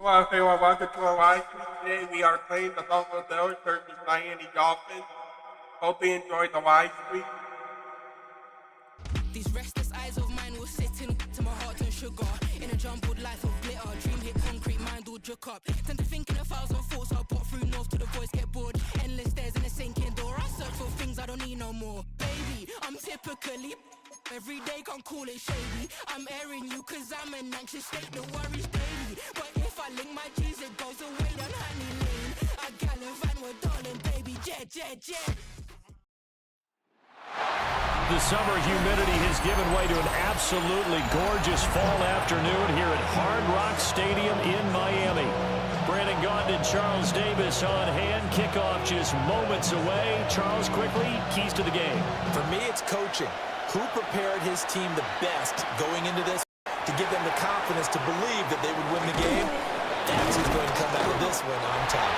Well, everyone, welcome to our live stream today. We are playing the Buffalo Bills versus Miami Dolphins. Hope you enjoy the live stream. These restless eyes of mine will sit into my heart and sugar. In a jumbled life of glitter, dream hit concrete, mind all jerk up. Tend to think in 1,000 thoughts, I'll put through north to the voice get bored. Endless stairs in a sinking door, I search for things I don't need no more. Baby, I'm typically every day, can't call it shady. I'm airing you cause I'm an anxious state, the worries daily. But if I link my G's, it goes away down honey lane. I gallivant with darling, baby, jet, jet, jet. The summer humidity has given way to an absolutely gorgeous fall afternoon here at Hard Rock Stadium in Miami. Brandon Gaudin and Charles Davis on hand. Kickoff just moments away. Charles, quickly, keys to the game. For me, it's coaching. Who prepared his team the best going into this to give them the confidence to believe that they would win the game? That's who's going to come out of this one on top.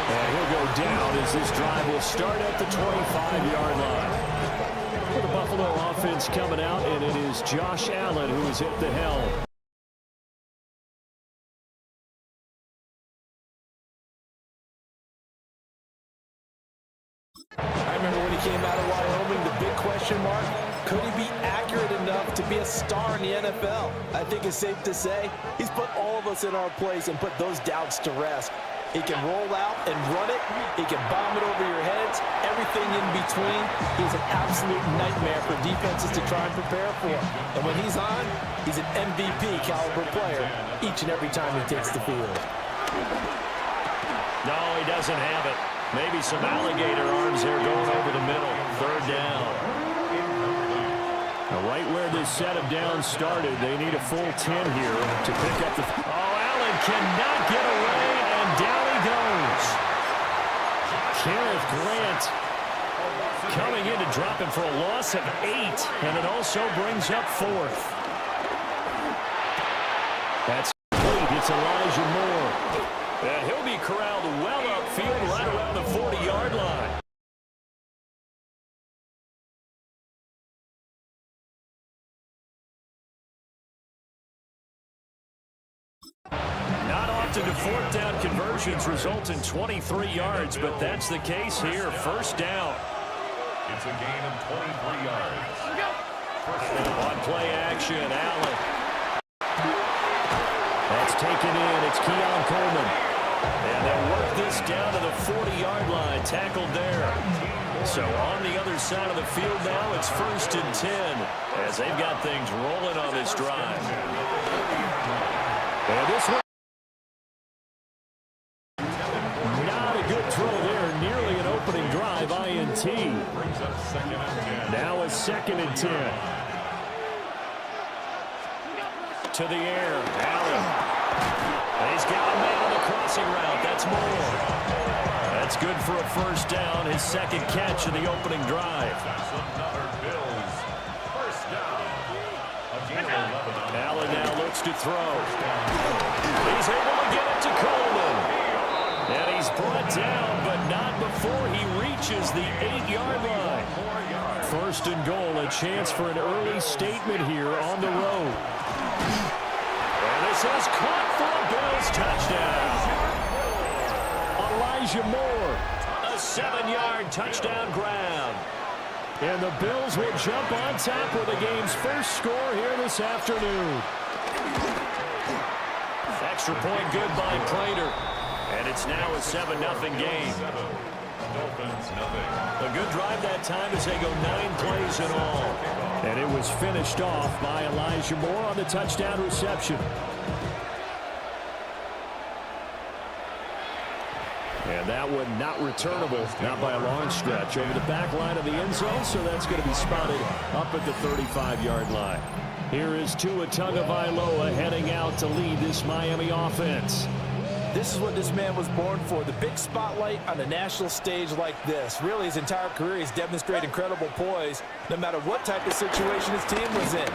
And he'll go down as this drive will start at the 25-yard line. For the Buffalo offense coming out, and it is Josh Allen who is at the helm. I remember when he came out of Wyoming, the big question mark, could he be accurate enough to be a star in the NFL? I think it's safe to say he's put all of us in our place and put those doubts to rest. He can roll out and run it. He can bomb it over your heads. Everything in between. He's an absolute nightmare for defenses to try and prepare for. And when he's on, he's an MVP caliber player each and every time he takes the field. No, he doesn't have it. Maybe some alligator arms there going over the middle. Third down. Now, right where this set of downs started, they need a full 10 here to pick up the... Oh, Allen cannot get away, and down he goes. Kenneth Grant coming in to drop him for a loss of 8, and it also brings up 4th. That's complete. It's Elijah Moore. And he'll be corralled well upfield right around the 40-yard line. Not often do fourth down conversions result in 23 yards, but that's the case here. First down. It's a gain of 23 yards. On play action, Allen. That's taken in. It's Keon Coleman. And they'll work this down to the 40-yard line. Tackled there. So on the other side of the field now, it's 1st and 10 as they've got things rolling on this drive. And this one, not a good throw there. Nearly an opening drive, INT. Now it's 2nd and 10. To the air, Allen. He's got a man on the crossing route. That's Moore. That's good for a first down. His 2nd catch of the opening drive. Allen now looks to throw. He's able to get it to Coleman. And he's brought down, but not before he reaches the 8-yard line. 1st and goal, a chance for an early statement here on the road. And this is caught for a Bills touchdown. Elijah Moore, a 7-yard touchdown grab. And the Bills will jump on top with the game's first score here this afternoon. Extra point good by Prater. And it's now a 7-0 game. Dolphins, nothing. A good drive that time as they go 9 plays in all. And it was finished off by Elijah Moore on the touchdown reception. And that one not returnable, not by a long stretch, over the back line of the end zone, so that's going to be spotted up at the 35-yard line. Here is Tua Tagovailoa heading out to lead this Miami offense. This is what this man was born for, the big spotlight on a national stage like this. Really, his entire career, he's demonstrated incredible poise, no matter what type of situation his team was in.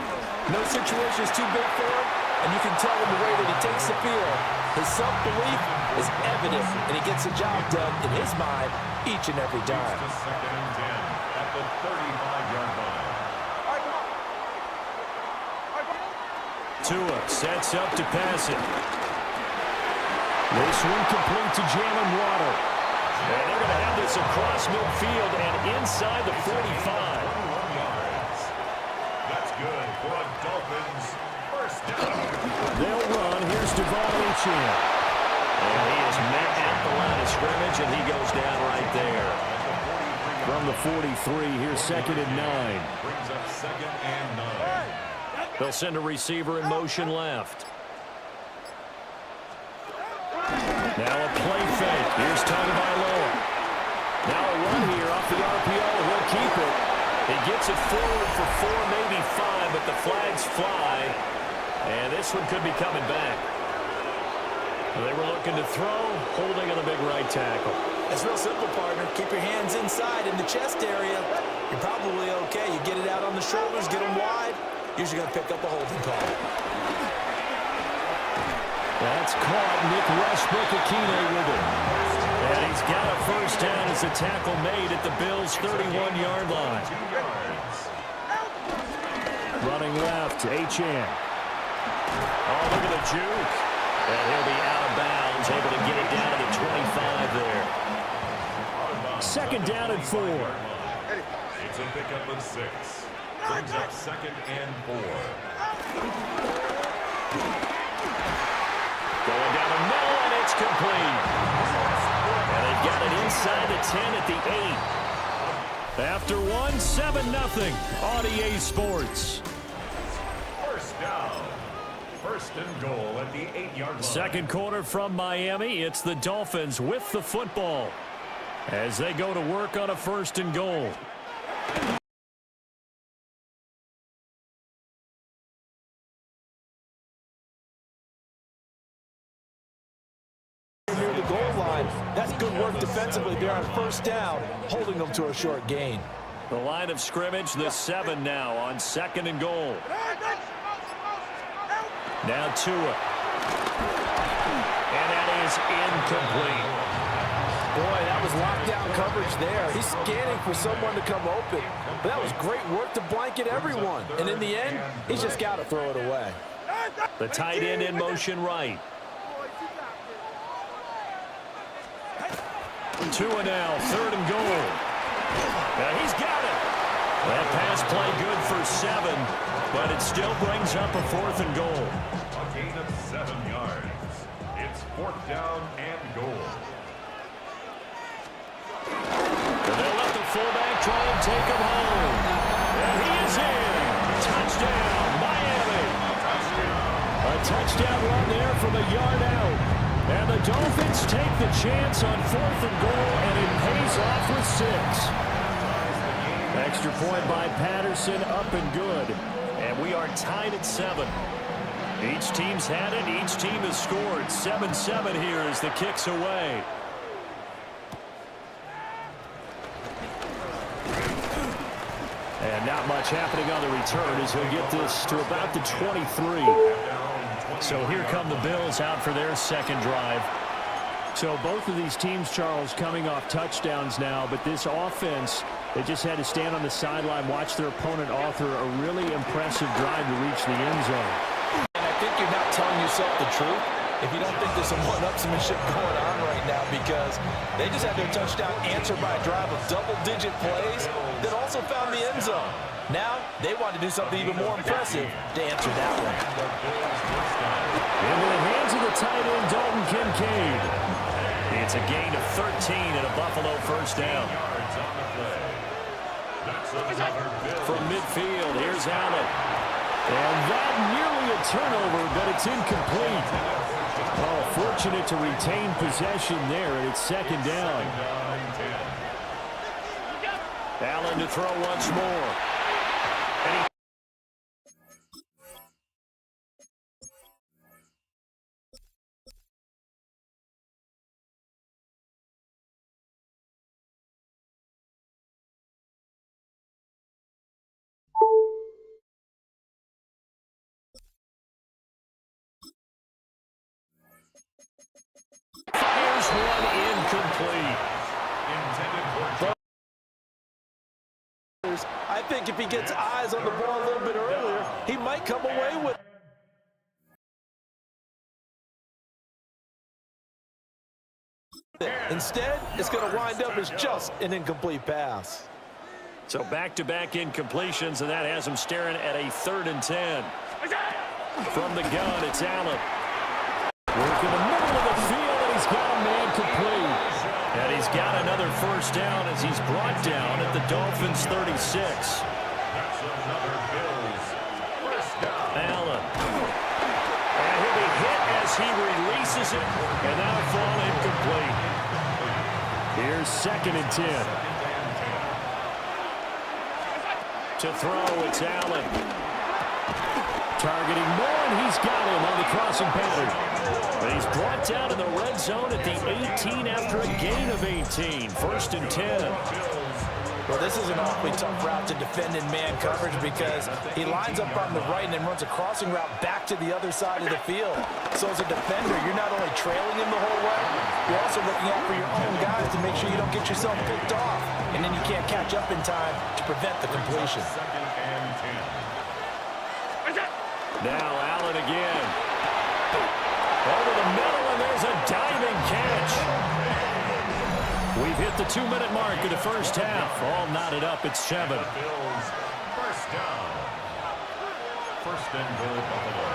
No situation is too big for him, and you can tell in the way that he takes the field. His self-belief is evident, and he gets the job done in his mind each and every time. 2nd and 10 at the 35-yard line. Tua sets up to pass it. This one complete to Jalen Waddle. And they're going to have this across midfield and inside the 45. 41 yards. That's good for a Dolphins first down. They'll run. Here's Devon Achane. And he is met at the line of scrimmage, and he goes down right there. From the 43, here's 2nd and 9. Brings up 2nd and 9. They'll send a receiver in motion left. Now a play fake. Here's Tagovailoa. Now a run here off the RPO. He'll keep it. He gets it forward for 4, maybe 5, but the flags fly. And this one could be coming back. They were looking to throw, holding on the big right tackle. It's real simple, partner. Keep your hands inside in the chest area. You're probably okay. You get it out on the shoulders, get them wide. Usually going to pick up a holding call. That's caught. Nick Westbrook-Akine with it. And he's got a first down as the tackle made at the Bills' 31-yard line. 2 yards. Running left, Achane. Oh, look at the juke. And he'll be out of bounds, able to get it down to the 25 there. 2nd down and 4. It's a pickup of 6. Brings up 2nd and 4. Going down the middle, and it's complete. And they've got it inside the 10 at the 8. After 7-0 on EA Sports. First down. 1st and goal at the 8-yard line. Second quarter from Miami. It's the Dolphins with the football as they go to work on a 1st and goal. Near the goal line. That's good work defensively there on 1st down, holding them to a short gain. The line of scrimmage, the 7 now on 2nd and goal. Now Tua. And that is incomplete. Boy, that was lockdown coverage there. He's scanning for someone to come open. But that was great work to blanket everyone. And in the end, he's just got to throw it away. The tight end in motion right. Tua now, 3rd and goal. Now he's got it. That pass play good for 7, but it still brings up a 4th and goal. A gain of 7 yards. It's 4th down and goal. And they'll let the fullback try and take him home. And he is in. Touchdown, Miami. A touchdown run there from a yard out. And the Dolphins take the chance on 4th and goal, and it pays off with 6. Extra point by Patterson, up and good. And we are tied at 7. Each team's had it. Each team has scored. 7-7 here as the kick's away. And not much happening on the return as he'll get this to about the 23. So here come the Bills out for their 2nd drive. So both of these teams, Charles, coming off touchdowns now, but this offense, they just had to stand on the sideline, watch their opponent author a really impressive drive to reach the end zone. And I think you're not telling yourself the truth if you don't think there's some one-upsmanship going on right now, because they just had their touchdown answered by a drive of double-digit plays that also found the end zone. Now they want to do something even more impressive to answer that one. Into the hands of the tight end, Dalton Kincaid. It's a gain of 13 and a Buffalo 1st down. From midfield, here's Allen. And that nearly a turnover, but it's incomplete. Oh, fortunate to retain possession there, and it's 2nd down. Allen to throw once more. And he fires one incomplete. I think if he gets eyes on the ball a little bit earlier, he might come away with Instead, it's going to wind up as just an incomplete pass. So back-to-back incompletions, and that has him staring at a 3rd and 10. From the gun, it's Allen. Work in the middle of the field, and he's got a man complete. And he's got another first down as he's brought down at the Dolphins' 36. That's another Bills first down. Allen. And he'll be hit as he releases it, and that'll fall incomplete. Here's 2nd and 10. To throw, it's Allen. Targeting Moore, and he's got him on the crossing pattern. But he's brought down in the red zone at the 18 after a gain of 18. 1st and 10. Well, this is an awfully tough route to defend in man coverage because he lines up on the right and then runs a crossing route back to the other side of the field. So as a defender, you're not only trailing him the whole way, you're also looking out for your own guys to make sure you don't get yourself picked off. And then you can't catch up in time to prevent the completion. 2nd and 10. Now Allen again. Over the middle, and there's a diving catch. We've hit the 2-minute mark of the first half. All knotted up at 7. Bills first down. 1st and goal, Buffalo.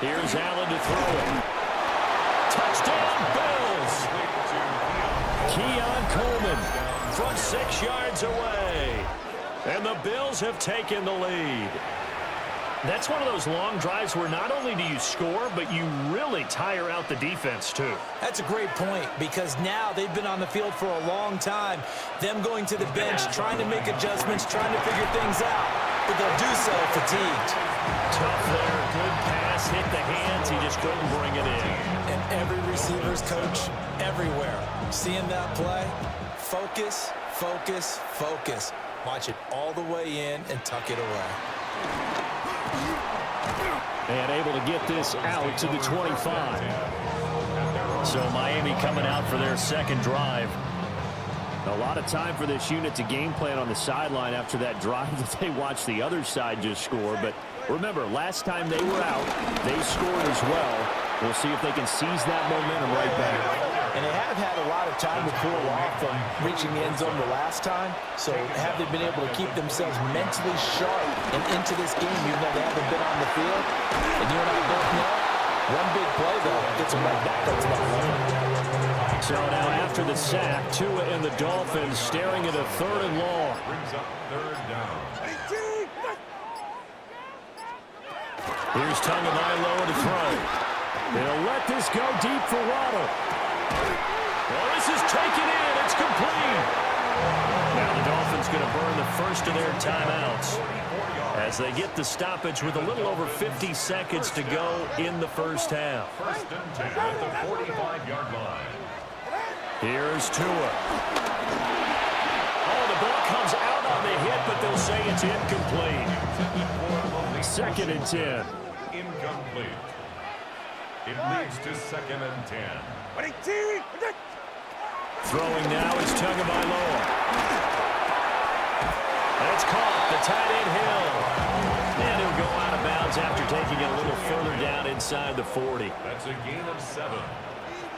Here's Allen to throw it. Touchdown, Bills. Keon Coleman from 6 yards away. And the Bills have taken the lead. That's one of those long drives where not only do you score, but you really tire out the defense, too. That's a great point because now they've been on the field for a long time. Them going to the bench, trying to make adjustments, trying to figure things out. But they'll do so fatigued. Tough there, good pass, hit the hands, he just couldn't bring it in. And every receiver's coach everywhere. Seeing that play, focus, focus, focus. Watch it all the way in and tuck it away. And able to get this out to the 25. So Miami coming out for their 2nd drive. A lot of time for this unit to game plan on the sideline after that drive that they watched the other side just score. But remember, last time they were out, they scored as well. We'll see if they can seize that momentum right back. And they have had a lot of time to pull off from reaching the end zone the last time. So have they been able to keep themselves mentally sharp and into this game even though they haven't been on the field? And you and I both know, one big play, though, gets them right back up to that level. So now after the sack, Tua and the Dolphins staring at a 3rd and long. Brings up 3rd down. Here's Tagovailoa to throw. They'll let this go deep for Waddle. Well, this is taken in. It's complete. Now the Dolphins going to burn the first of their timeouts as they get the stoppage with a little over 50 seconds to go in the first half. 1st and 10 at the 45-yard line. Here's Tua. Oh, the ball comes out on the hit, but they'll say it's incomplete. 2nd and 10. Incomplete. It leads to 2nd and 10. Throwing now is Tagovailoa. That's caught. The tight end Hill. And he'll go out of bounds after taking it a little further down inside the 40. That's a gain of 7.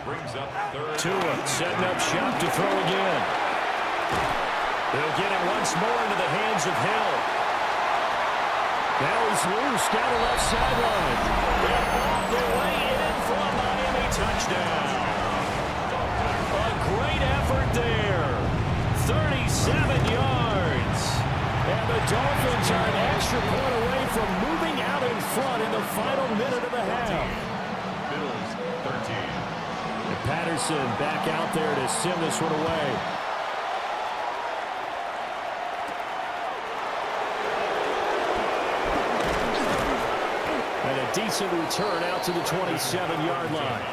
Brings up 3rd. Tua setting up shop to throw again. They'll get it once more into the hands of Hill. Now he's loose down the left sideline. And all the way in for a Miami touchdown. A great effort there. 37 yards. And the Dolphins are an extra point away from moving out in front in the final minute of the half. Bills 13. And Patterson back out there to send this one away. And a decent return out to the 27-yard line.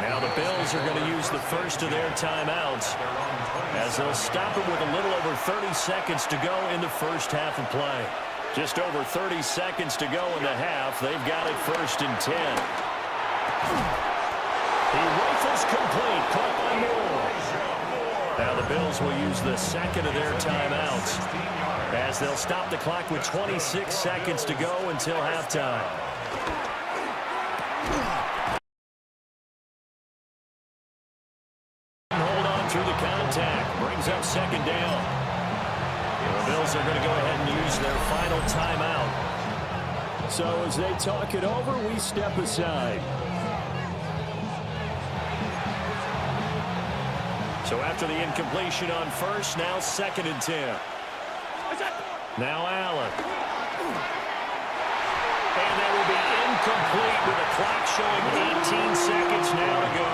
Now the Bills are going to use the first of their timeouts as they'll stop it with a little over 30 seconds to go in the first half of play. Just over 30 seconds to go in the half. They've got it 1st and 10. He rifles complete, caught by Moore. Now the Bills will use the second of their timeouts as they'll stop the clock with 26 seconds to go until halftime. Hold on through the contact. Brings up second down. The Bills are going to go ahead and use their final timeout. So as they talk it over, we step aside. So after the incompletion on first, now 2nd and 10. Now Allen. And that will be incomplete with the clock showing 18 seconds now to go.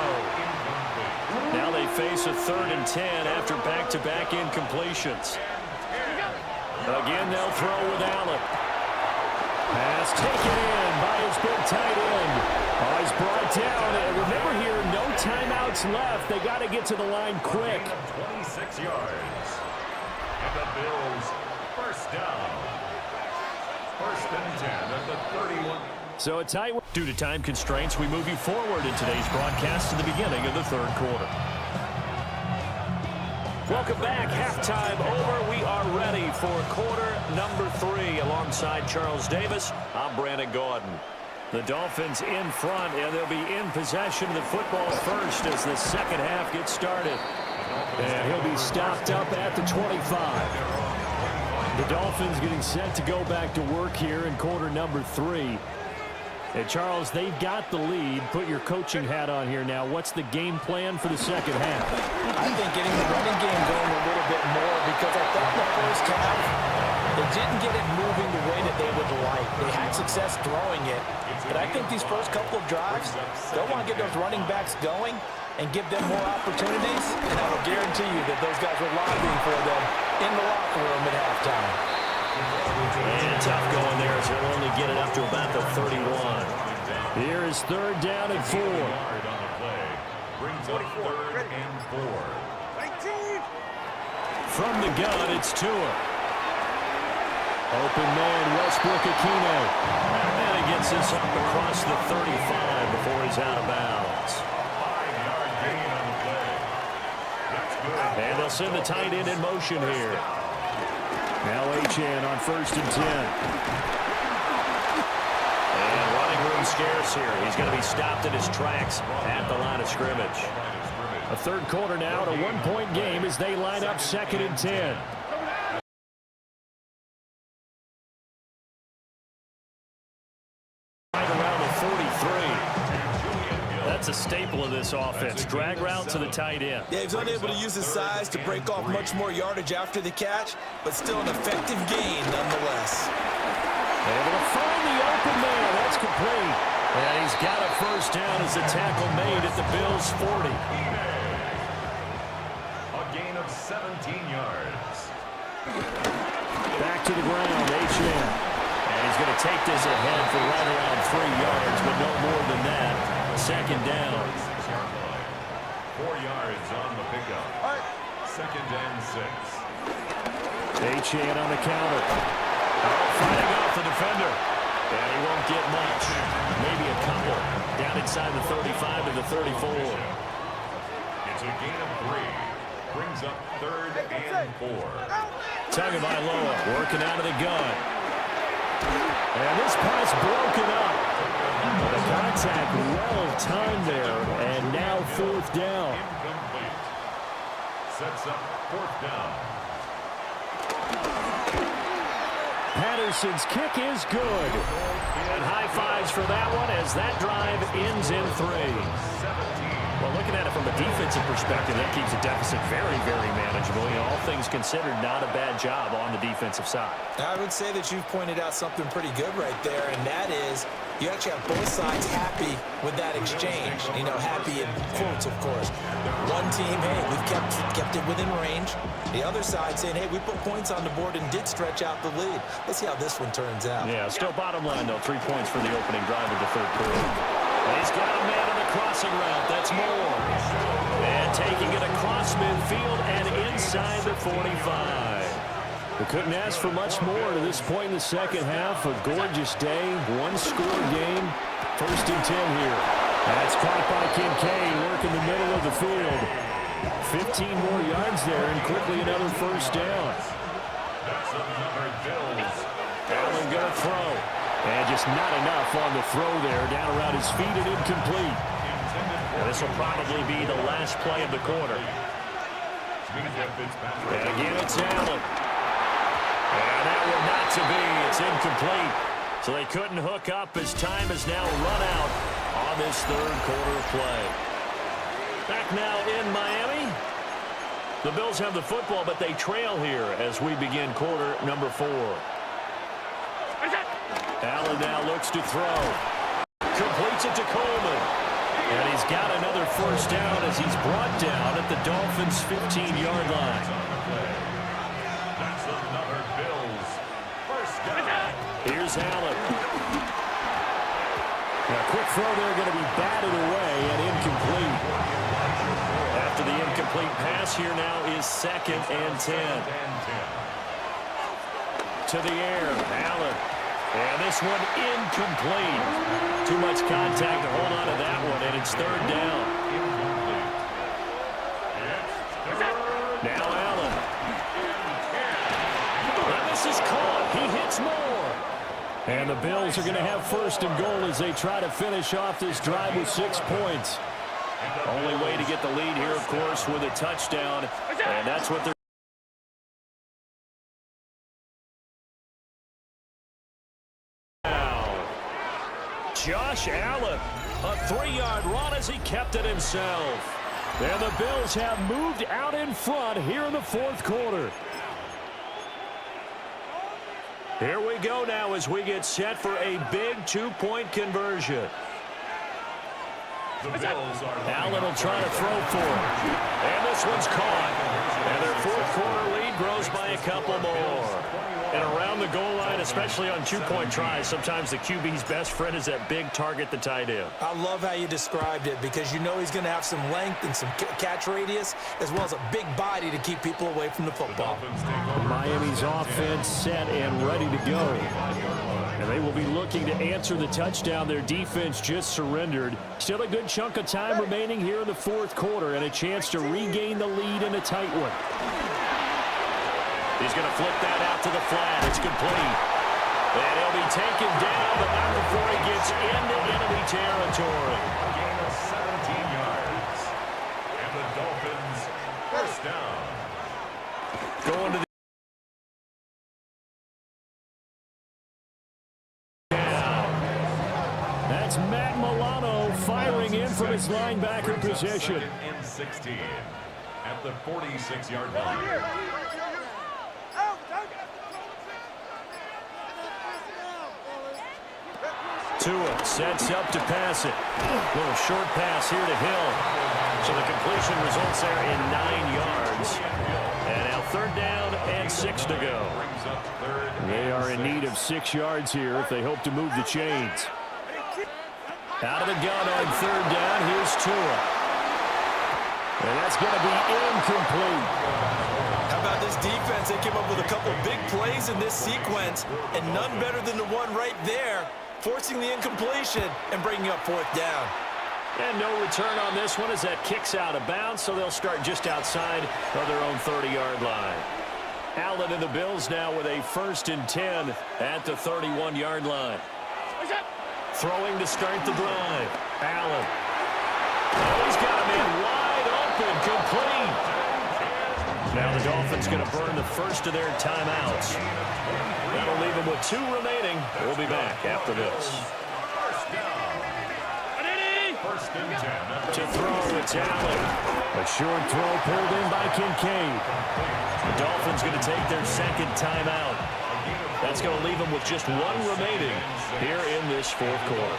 Now they face a 3rd and 10 after back-to-back incompletions. Again, they'll throw with Allen. Pass taken in by his big tight end. Oh, he's brought down. And remember here, no timeouts left. They got to get to the line quick. 26 yards. And the Bills, first down. 1st and 10 at the 31. So a tight. Due to time constraints, we move you forward in today's broadcast to the beginning of the 3rd quarter. Welcome back. Halftime over. We are ready for quarter number 3 alongside Charles Davis. I'm Brandon Gordon. The Dolphins in front, and they'll be in possession of the football first as the second half gets started. And he'll be stopped up at the 25. The Dolphins getting set to go back to work here in quarter number 3. And Charles, they've got the lead. Put your coaching hat on here now. What's the game plan for the second half? I think getting the running game going a little bit more because I thought the first half, they didn't get it moving the way that they would like. They had success throwing it, but I think these first couple of drives, they'll want to get those running backs going and give them more opportunities, and I will guarantee you that those guys were lobbying for them in the locker room at halftime. And tough going there as they'll only get it up to about the 31. Here is 3rd down and 4. Brings up 3rd and 4. From the gun, it's Tua. Open man, Westbrook-Ikhine. And he gets this up across the 35 before he's out of bounds. 5-yard gain on the play. That's good. And they'll send the tight end in motion here. Now Achane on 1st and 10. And running room scarce here. He's going to be stopped in his tracks at the line of scrimmage. A 3rd quarter now, a 1-point game as they line up 2nd and 10. Right around the 43. That's a staple of this offense. Drag route to the tight end. Yeah, he's unable to use his size to break off much more yardage after the catch, but still an effective gain nonetheless. Able to find the open man. That's complete. And he's got a first down as the tackle made at the Bills' 40. A gain of 17 yards. Back to the ground, Achane. And he's going to take this ahead for right around 3 yards, but no more than that. 2nd down. 4 yards on the pickup. 2nd and 6. Achane on the counter. Fighting off the defender. And he won't get much. Maybe a couple. Down inside the 35 to the 34. It's a gain of 3. Brings up 3rd and 4. Tagovailoa working out of the gun. And this pass broken up. The contact well timed there. And now 4th down. Incomplete. Sets up 4th down. Patterson's kick is good. And high fives for that one as that drive ends in 3. Well, looking at it from a defensive perspective, that keeps the deficit very, very manageable. You know, all things considered, not a bad job on the defensive side. I would say that you've pointed out something pretty good right there, and that is you actually have both sides happy with that exchange. You know, happy in quotes, of course. One team, hey, we've kept it within range. The other side saying, hey, we put points on the board and did stretch out the lead. Let's see how this one turns out. Yeah, still bottom line, though. 3 points for the opening drive of the 3rd quarter. He's got a man on the crossing route. That's Moore. And taking it across midfield and inside the 45. We couldn't ask for much more to this point in the second half. A gorgeous day, 1-score game. 1st and 10 here. That's caught by Kincaid, working the middle of the field. 15 more yards there, and quickly another first down. That's another Bills. Allen going to throw. And just not enough on the throw there. Down around his feet and incomplete. This will probably be the last play of the quarter. And again, it's Allen. And that will not to be. It's incomplete. So they couldn't hook up as time has now run out on this third quarter of play. Back now in Miami. The Bills have the football, but they trail here as we begin quarter number 4. Allen now looks to throw. Completes it to Coleman. And he's got another first down as he's brought down at the Dolphins' 15-yard line. That's another Bills. First down. Here's Allen. Now, quick throw there going to be batted away and incomplete. After the incomplete pass, here now is 2nd and 10. To the air, Allen. And this one incomplete. Too much contact to hold on to that one, and it's 3rd down. Now Allen. Now this is caught. He hits more. And the Bills are going to have 1st and goal as they try to finish off this drive with 6 points. Only way to get the lead here, of course, with a touchdown. And that's what they're Josh Allen, a 3-yard run as he kept it himself. And the Bills have moved out in front here in the 4th quarter. Here we go now as we get set for a big 2-point conversion. Allen will try to throw for it. And this one's caught. And their 4th quarter lead grows by a couple more. And around the goal line, especially on 2-point tries, sometimes the QB's best friend is that big target, the tight end. I love how you described it because you know he's going to have some length and some catch radius as well as a big body to keep people away from the football. Miami's offense set and ready to go. And they will be looking to answer the touchdown their defense just surrendered. Still a good chunk of time remaining here in the 4th quarter and a chance to regain the lead in a tight one. He's going to flip that out to the flat. It's complete. And he'll be taken down, but not before he gets into enemy territory. A gain of 17 yards. And the Dolphins, 1st down. Going to the That's Matt Milano firing in from his linebacker position. 2nd and 16 at the 46-yard line. Tua sets up to pass it. Little short pass here to Hill. So the completion results there in 9 yards. And now 3rd down and 6 to go. They are in need of 6 yards here if they hope to move the chains. Out of the gun on 3rd down. Here's Tua. And that's going to be incomplete. How about this defense? They came up with a couple big plays in this sequence, and none better than the one right there, forcing the incompletion and bringing up 4th down. And no return on this one as that kicks out of bounds, so they'll start just outside of their own 30-yard line. Allen and the Bills now with a 1st and 10 at the 31-yard line. Throwing to start the drive. Allen. Oh, he's got a man wide open, complete. Now the Dolphins going to burn the first of their timeouts. That'll leave them with 2 remaining. We'll be back after this. To throw, it's Allen. A short throw pulled in by Kincaid. The Dolphins going to take their 2nd timeout. That's going to leave them with just 1 remaining here in this 4th quarter.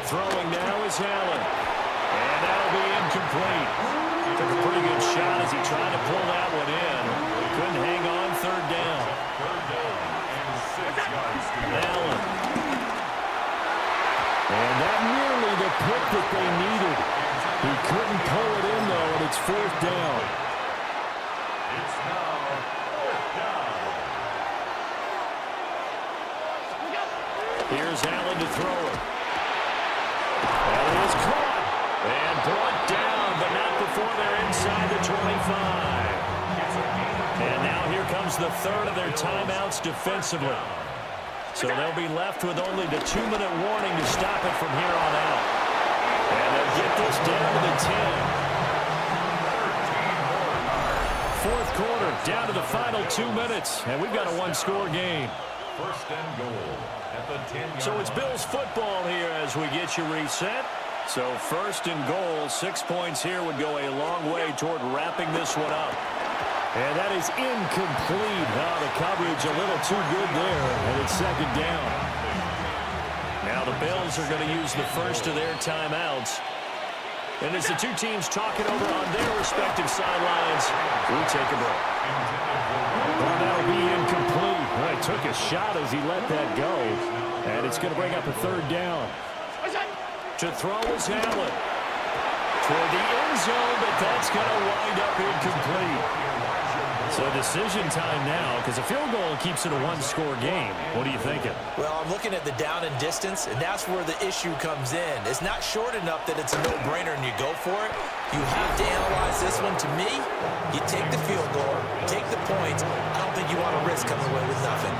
Throwing now is Allen. And that'll be incomplete. Took a pretty good shot as he tried to pull that one in. Couldn't hang on 3rd down. Allen. And that nearly the pick that they needed. He couldn't pull it in, though, and it's 4th down. It's now 4th down. Here's Allen to throw it. And it is caught. And brought down, but not before they And now here comes the third of their timeouts defensively. So they'll be left with only the 2-minute warning to stop it from here on out. And they'll get this down to the 10. Fourth quarter, down to the final 2 minutes, and we've got a one-score game. First and goal at the 10-yard So it's Bills football here as we get you reset. So first and goal, 6 points here would go a long way toward wrapping this one up. And that is incomplete. The coverage a little too good there, and it's second down. Now the Bills are going to use the first of their timeouts. And as the two teams talk it over on their respective sidelines, we take a break. Well, that'll be incomplete. Well, he took a shot as he let that go. And it's going to bring up a third down. To throw is Allen. Toward the end zone, but that's going to wind up incomplete. So decision time now, because a field goal keeps it a one-score game. What are you thinking? Well, I'm looking at the down and distance, and that's where the issue comes in. It's not short enough that it's a no-brainer and you go for it. You have to analyze this one. To me, you take the field goal, take the points. I don't think you want to risk coming away with nothing.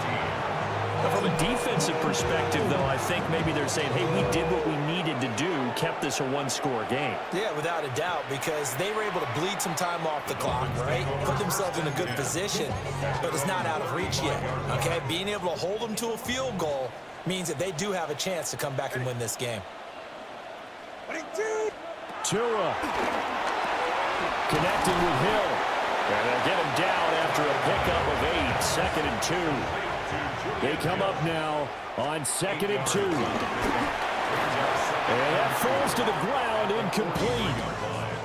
From a defensive perspective, though, I think maybe they're saying, hey, we did what we needed to do, kept this a one-score game. Yeah, without a doubt, because they were able to bleed some time off the clock, right? Put themselves in a good position, but it's not out of reach yet, okay? Being able to hold them to a field goal means that they do have a chance to come back and win this game. Tua connecting with Hill. And they'll get him down after a pickup of 8, 2nd and 2. They come up now on 2nd and 2. And that falls to the ground, incomplete.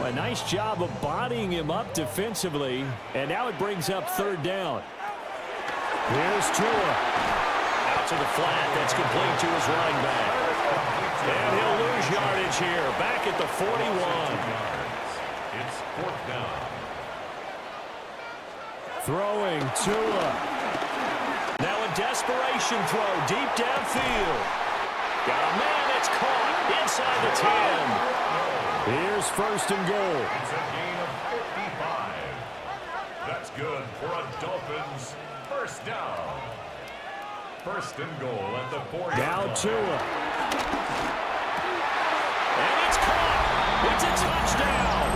A nice job of bodying him up defensively. And now it brings up third down. Here's Tua. Out to the flat. That's complete to his running back. And he'll lose yardage here. Back at the 41. It's fourth down. Throwing Tua. Now a desperation throw deep downfield. Got a man that's caught inside the 10. Here's first and goal. It's a gain of 55. That's good for a Dolphins first down. First and goal at the 4-yard Now line. Tua. And it's caught. It's a touchdown.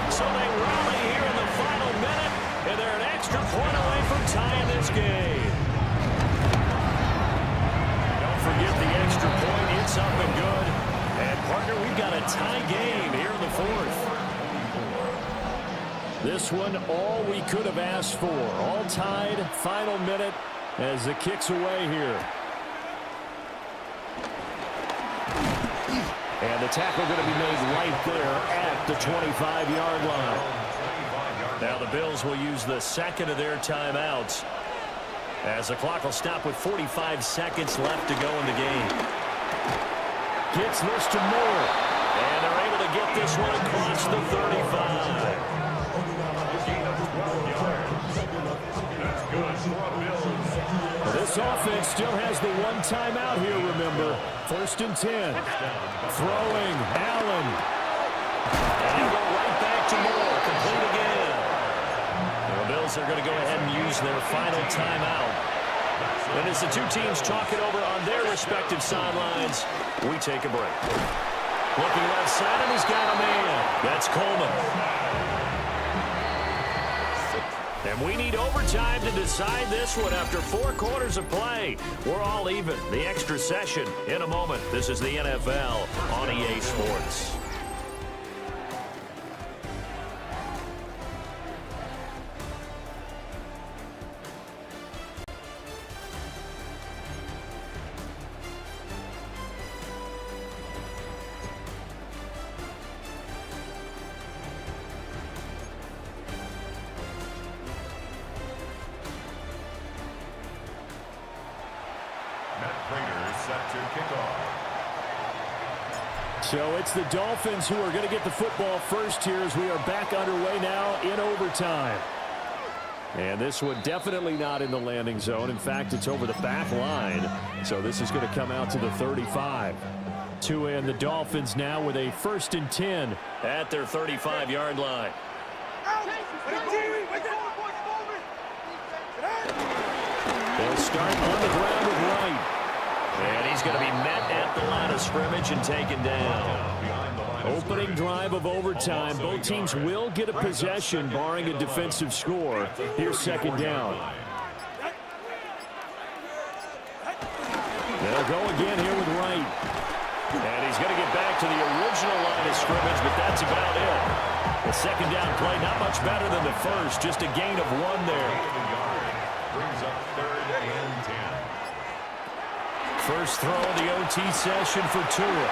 So they rally here in the final minute, and they're an extra point away from tying this game. Don't forget the extra point. It's up and good. And, partner, we've got a tie game here in the fourth. This one, all we could have asked for. All tied, final minute as the kick's away here. And the tackle going to be made right there at the 25-yard line. Now the Bills will use the second of their timeouts as the clock will stop with 45 seconds left to go in the game. Gets this to Moore. And they're able to get this one across the 35. This offense still has the one timeout here, remember. First and 10. Throwing, Allen. And he'll go right back to Moore, complete again. And the Bills are going to go ahead and use their final timeout. And as the two teams talk it over on their respective sidelines, we take a break. Looking left side, and he's got a man. That's Coleman. And we need overtime to decide this one after 4 quarters of play. We're all even. The extra session in a moment. This is the NFL on EA Sports. So it's the Dolphins who are going to get the football first here as we are back underway now in overtime. And this one definitely not in the landing zone. In fact, it's over the back line. So this is going to come out to the 35. Tua and the Dolphins now with a 1st and 10 at their 35-yard line. They'll start on the ground with Wright. And he's going to be met at the line of scrimmage and taken down. Opening drive of overtime. Both teams will get a possession, barring a defensive score. Here's second down. They'll go again here with Wright. And he's going to get back to the original line of scrimmage, but that's about it. The second down play, not much better than the first, just a gain of 1 there. Brings up 3rd and 10. First throw of the OT session for Tua.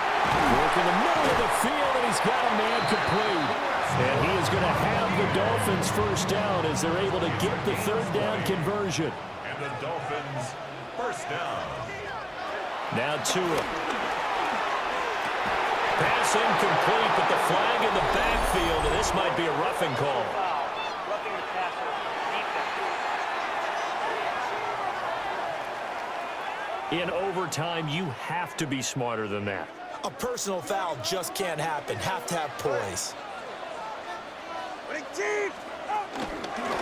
Work in the middle of the field, and he's got a man complete. And he is going to have the Dolphins first down as they're able to get the 3rd down conversion. And the Dolphins first down. Now Tua. Pass incomplete, but the flag in the backfield, and this might be a roughing call. In overtime, you have to be smarter than that. A personal foul just can't happen. Have to have poise.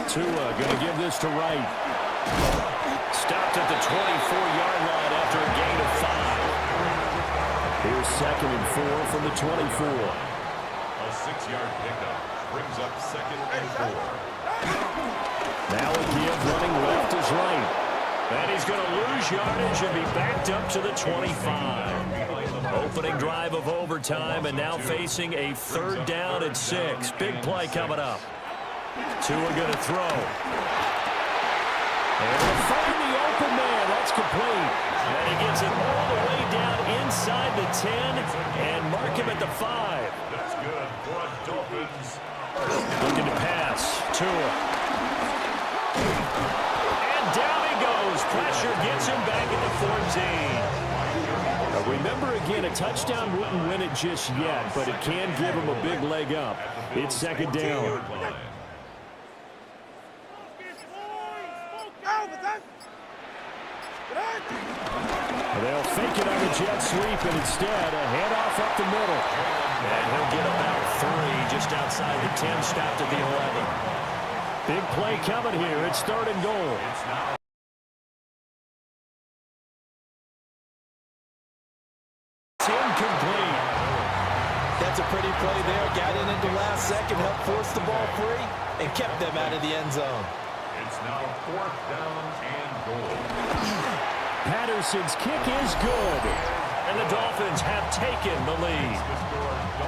Tua going to give this to Wright. Stopped at the 24-yard line after a gain of 5. Here's 2nd and 4 from the 24. A 6-yard pickup brings up 2nd and 4. Now a give running left is Wright. And he's going to lose yardage and be backed up to the 25. Opening drive of overtime, and now facing a 3rd down and 6. Big play coming up. Tua going to throw. And they'll find the open man. That's complete. And he gets it all the way down inside the 10 and mark him at the 5. That's good for the Dolphins. Looking to pass. Tua. And down he goes. Pressure gets him back at the 14. Now remember, again, a touchdown wouldn't win it just yet, but it can give him a big leg up. It's 2nd down. They'll fake it on the jet sweep, and instead a handoff up the middle. And he'll get about 3 just outside the 10, stopped at the 11. Big play coming here. It's 3rd and goal. It's incomplete. That's a pretty play there. Got in at the last second, helped force the ball free, and kept them out of the end zone. It's now 4th down and goal. Patterson's kick is good. And the Dolphins have taken the lead.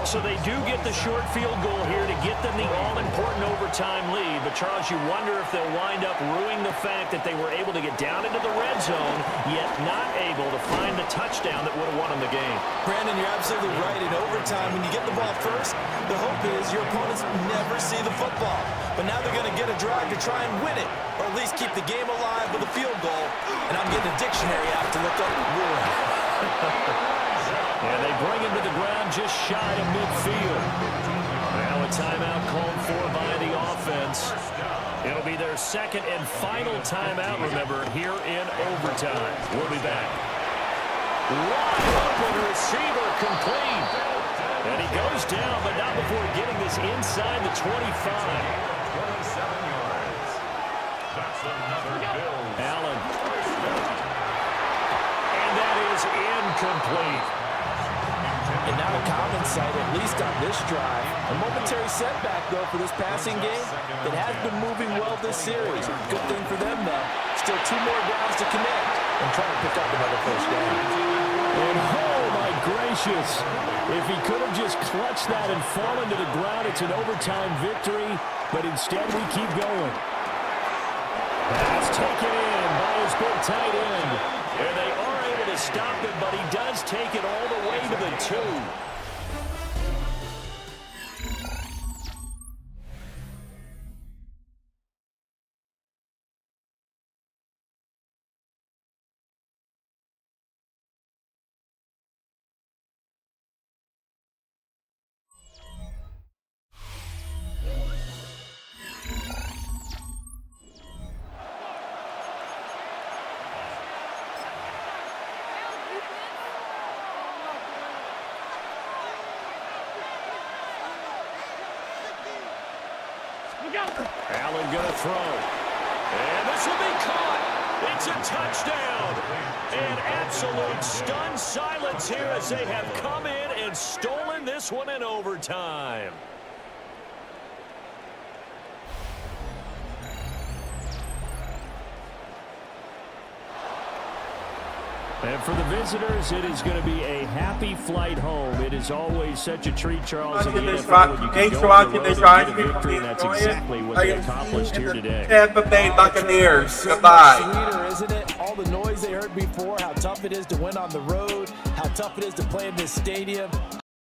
So they do get the short field goal here to get them the all-important overtime lead. But, Charles, you wonder if they'll wind up ruining the fact that they were able to get down into the red zone, yet not able to find the touchdown that would have won them the game. Brandon, you're absolutely right. In overtime, when you get the ball first, the hope is your opponents never see the football. But now they're going to get a drive to try and win it, or at least keep the game alive with a field goal. And I'm getting a dictionary out to look up ruin. And they bring him to the ground just shy of midfield. Now a timeout called for by the offense. It'll be their 2nd and final timeout, remember, here in overtime. We'll be back. Wide open receiver complete. And he goes down, but not before getting this inside the 25. 27 yards. That's another Bills. Allen. And that is incomplete. And now a common sight, at least on this drive. A momentary setback, though, for this passing game that has been moving well this series. Good thing for them, though. Still 2 more downs to connect and try to pick up another first down. And oh, my gracious. If he could have just clutched that and fallen to the ground, it's an overtime victory. But instead, we keep going. That's taken in by his big tight end. And they are able to stop it, but he does take it all the way to the 2. Allen going to throw. And this will be caught. It's a touchdown. And absolute stunned silence here as they have come in and stolen this one in overtime. And for the visitors, it is going to be a happy flight home. It is always such a treat, Charles, in the NFL when you can go on the road and get a victory, and that's exactly what they accomplished here today. Tampa Bay Buccaneers. Goodbye. Sweeter, isn't it? All the noise they heard before, how tough it is to win on the road, how tough it is to play in this stadium.